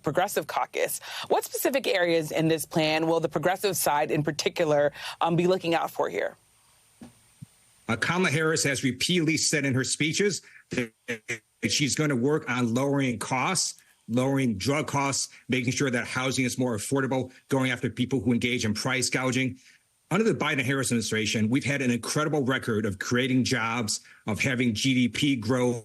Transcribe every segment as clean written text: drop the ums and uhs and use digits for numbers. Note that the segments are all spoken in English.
Progressive Caucus. What specific areas in this plan will the progressive side in particular be looking out for here? Kamala Harris has repeatedly said in her speeches that she's going to work on lowering costs, lowering drug costs, making sure that housing is more affordable, going after people who engage in price gouging. Under the Biden-Harris administration, we've had an incredible record of creating jobs, of having GDP growth,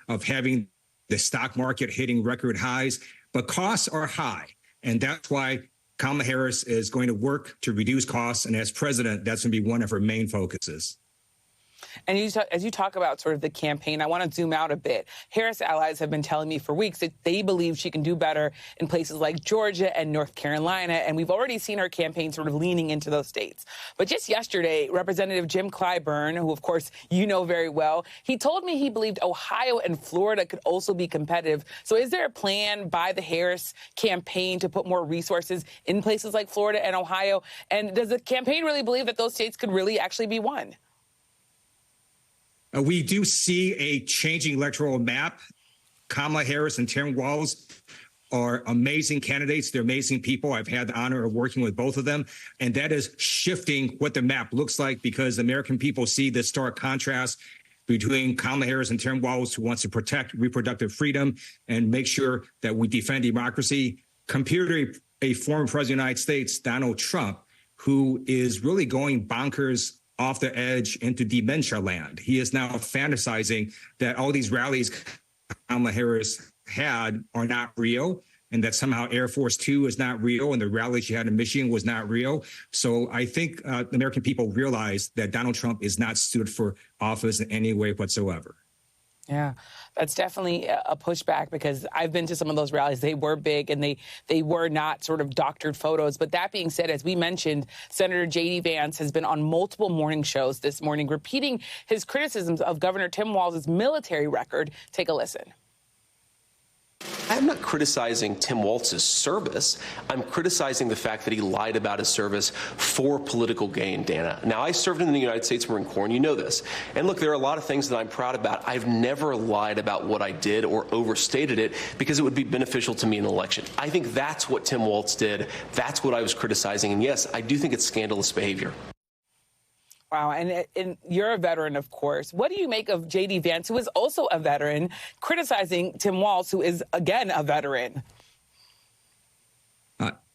of having the stock market hitting record highs. But costs are high, and that's why Kamala Harris is going to work to reduce costs. And as president, that's going to be one of her main focuses. And as you talk about sort of the campaign, I want to zoom out a bit. Harris allies have been telling me for weeks that they believe she can do better in places like Georgia and North Carolina. And we've already seen her campaign sort of leaning into those states. But just yesterday, Representative Jim Clyburn, who, of course, you know very well, he told me he believed Ohio and Florida could also be competitive. So is there a plan by the Harris campaign to put more resources in places like Florida and Ohio? And does the campaign really believe that those states could really actually be won? We do see a changing electoral map. Kamala Harris and Tim Walz are amazing candidates. They're amazing people. I've had the honor of working with both of them. And that is shifting what the map looks like because American people see the stark contrast between Kamala Harris and Tim Walz, who wants to protect reproductive freedom and make sure that we defend democracy, compared to a former president of the United States, Donald Trump, who is really going bonkers off the edge into dementia land. He is now fantasizing that all these rallies Kamala Harris had are not real and that somehow Air Force Two is not real and the rally she had in Michigan was not real. So I think American people realize that Donald Trump is not suited for office in any way whatsoever. Yeah, that's definitely a pushback because I've been to some of those rallies. They were big and they were not sort of doctored photos. But that being said, as we mentioned, Senator J.D. Vance has been on multiple morning shows this morning, repeating his criticisms of Governor Tim Walz's military record. Take a listen. I'm not criticizing Tim Walz's service. I'm criticizing the fact that he lied about his service for political gain, Dana. Now, I served in the United States Marine Corps, and you know this. And look, there are a lot of things that I'm proud about. I've never lied about what I did or overstated it because it would be beneficial to me in an election. I think that's what Tim Walz did. That's what I was criticizing. And yes, I do think it's scandalous behavior. Wow. And you're a veteran, of course. What do you make of J.D. Vance, who is also a veteran, criticizing Tim Walz, who is, again, a veteran?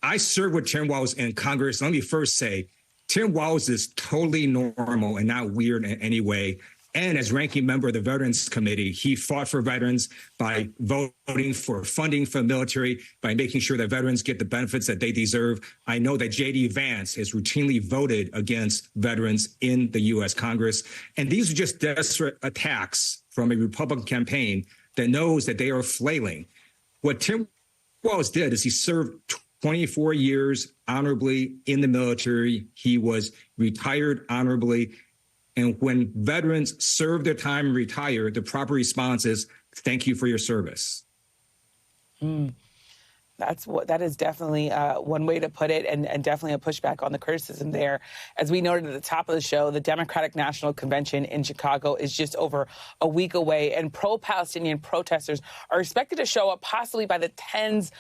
I served with Tim Walz in Congress. Let me first say, Tim Walz is totally normal and not weird in any way. And as ranking member of the Veterans Committee, he fought for veterans by voting for funding for the military, by making sure that veterans get the benefits that they deserve. I know that J.D. Vance has routinely voted against veterans in the U.S. Congress. And these are just desperate attacks from a Republican campaign that knows that they are flailing. What Tim Walz did is he served 24 years honorably in the military. He was retired honorably. And when veterans serve their time and retire, the proper response is, thank you for your service. That is definitely one way to put it, and definitely a pushback on the criticism there. As we noted at the top of the show, the Democratic National Convention in Chicago is just over a week away, and pro-Palestinian protesters are expected to show up possibly by the tens